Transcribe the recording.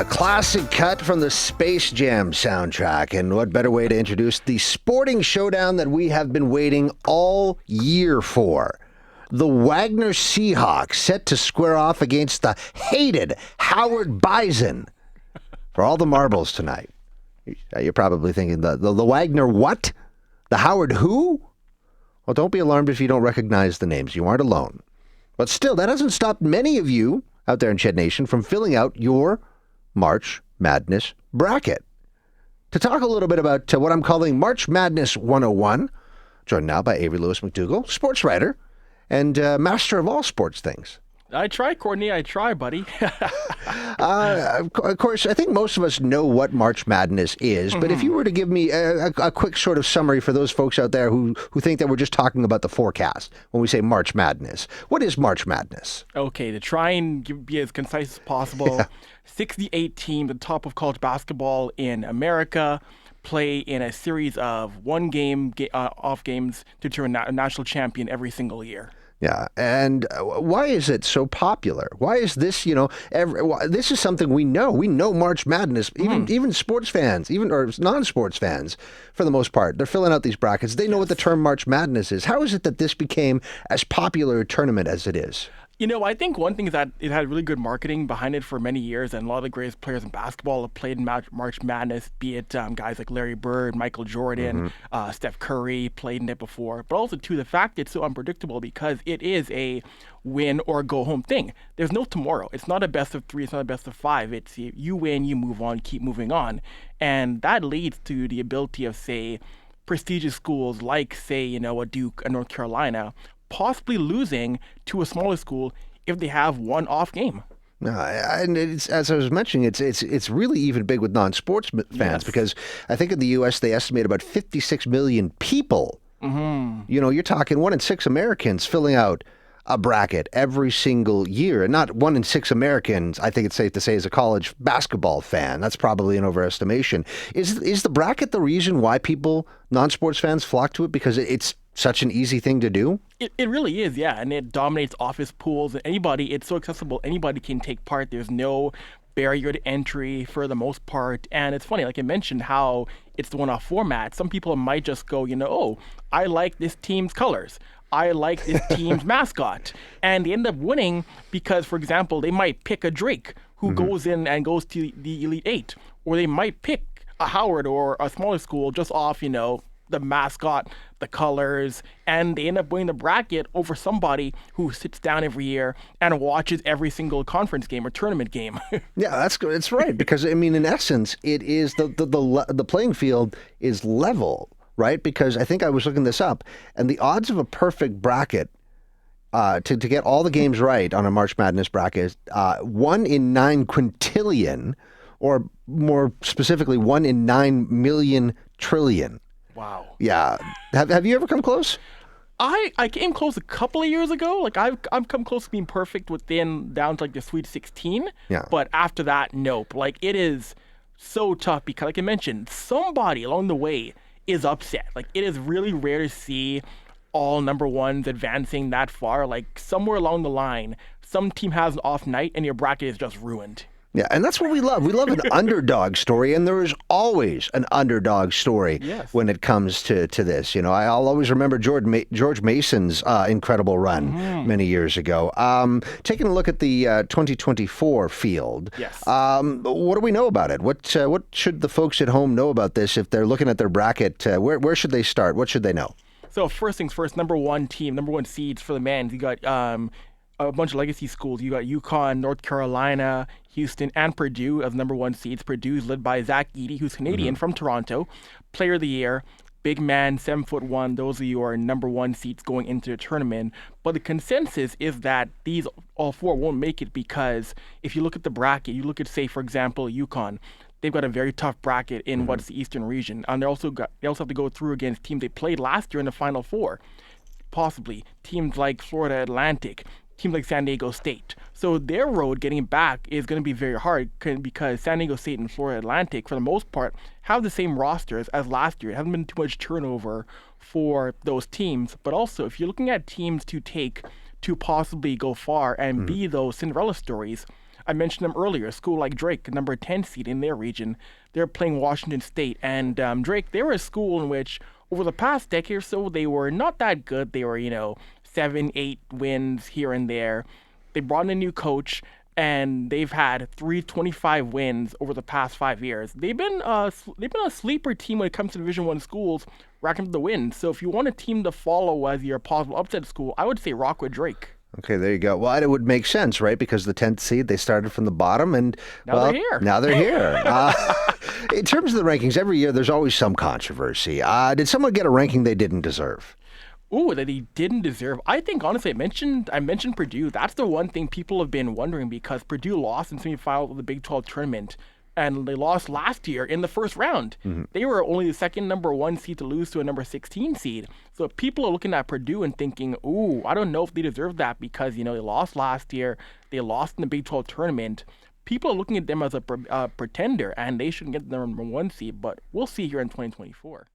Classic cut from the Space Jam soundtrack. And what better way to introduce the sporting showdown that we have been waiting all year for? The Wagner Seahawks set to square off against the hated Howard Bison for all the marbles tonight. You're probably thinking, the Wagner what? The Howard who? Well, don't be alarmed if you don't recognize the names. You aren't alone. But still, that hasn't stopped many of you out there in CHED Nation from filling out your March Madness bracket. To talk a little bit about what I'm calling March Madness 101, joined now by Avry Lewis-McDougall, sports writer and master of all sports things. I try, Courtney. I try, buddy. Of course, I think most of us know what March Madness is, but if you were to give me a quick sort of summary for those folks out there who think that we're just talking about the forecast when we say March Madness, what is March Madness? Okay, to try and be as concise as possible, 68 teams at the top of college basketball in America play in a series of off games to determine a national champion every single year. Yeah, and why is it so popular? Why is this, this is something we know. We know March Madness, even sports fans, or non-sports fans, for the most part. They're filling out these brackets. They know what the term March Madness is. How is it that this became as popular a tournament as it is? I think one thing is that it had really good marketing behind it for many years, and a lot of the greatest players in basketball have played in March Madness, be it guys like Larry Bird, Michael Jordan, Steph Curry played in it before. But also, too, the fact it's so unpredictable because it is a win or go home thing. There's no tomorrow. It's not a best of 3. It's not a best of 5. It's you win, you move on, keep moving on. And that leads to the ability of, say, prestigious schools like, say, a Duke, a North Carolina, possibly losing to a smaller school if they have one off game. And it's, as I was mentioning, it's really even big with non-sports fans because I think in the U.S. they estimate about 56 million people. You're talking 1 in 6 Americans filling out a bracket every single year. And not 1 in 6 Americans, I think it's safe to say, is a college basketball fan. That's probably an overestimation. Is the bracket the reason why non-sports fans flock to it? Because it's such an easy thing to do? It really is, yeah. And it dominates office pools. It's so accessible. Anybody can take part. There's no barrier to entry for the most part. And it's funny, like I mentioned, how it's the one-off format. Some people might just go, I like this team's colors. I like this team's mascot. And they end up winning because, for example, they might pick a Drake who goes in and goes to the Elite Eight. Or they might pick a Howard or a smaller school just off, the mascot, the colors, and they end up winning the bracket over somebody who sits down every year and watches every single conference game or tournament game. Yeah, that's right. Because, in essence, it is the playing field is level, right? Because I think I was looking this up, and the odds of a perfect bracket to get all the games right on a March Madness bracket is 1 in 9 quintillion, or more specifically, 1 in 9 million trillion. Wow. Yeah. Have you ever come close? I came close a couple of years ago. Like I've come close to being perfect down to like the Sweet 16. Yeah. But after that, nope. Like it is so tough because, like I mentioned, somebody along the way is upset. Like it is really rare to see all number ones advancing that far. Like somewhere along the line, some team has an off night and your bracket is just ruined. Yeah, and that's what we love. We love an underdog story, and there is always an underdog story when it comes to this. I'll always remember George Mason's incredible run many years ago. Taking a look at the 2024 field, what do we know about it? What should the folks at home know about this if they're looking at their bracket? Where should they start? What should they know? So first things first, number one seeds for the men. You got a bunch of legacy schools. You got UConn, North Carolina, Houston, and Purdue as number 1 seeds. Purdue is led by Zach Edey, who's Canadian from Toronto, Player of the Year, big man, 7'1". Those of you are number 1 seeds going into the tournament. But the consensus is that these all 4 won't make it because if you look at the bracket, you look at, say, for example, UConn. They've got a very tough bracket in what's the Eastern region, and they also have to go through against teams they played last year in the Final Four. Possibly teams like Florida Atlantic, teams like San Diego State. So their road getting back is going to be very hard because San Diego State and Florida Atlantic, for the most part, have the same rosters as last year. It hasn't been too much turnover for those teams. But also, if you're looking at teams to possibly go far and be those Cinderella stories, I mentioned them earlier. A school like Drake, number 10 seed in their region, they're playing Washington State. And Drake, they were a school in which over the past decade or so, they were not that good. They were, 7, 8 wins here and there. They brought in a new coach, and they've had 325 wins over the past 5 years. They've been a sleeper team when it comes to Division I schools, racking up the wins. So if you want a team to follow as your possible upset school, I would say Rockwood Drake. Okay, there you go. Well, it would make sense, right? Because the 10th seed, they started from the bottom, and Now they're here. Now they're here. In terms of the rankings, every year there's always some controversy. Did someone get a ranking they didn't deserve? Ooh, that he didn't deserve. I think honestly, I mentioned Purdue. That's the one thing people have been wondering because Purdue lost in semifinal of the Big 12 tournament, and they lost last year in the first round. They were only the second number 1 seed to lose to a number 16 seed. So people are looking at Purdue and thinking, ooh, I don't know if they deserve that because they lost last year, they lost in the Big 12 tournament. People are looking at them as a pretender, and they shouldn't get the number 1 seed. But we'll see here in 2024.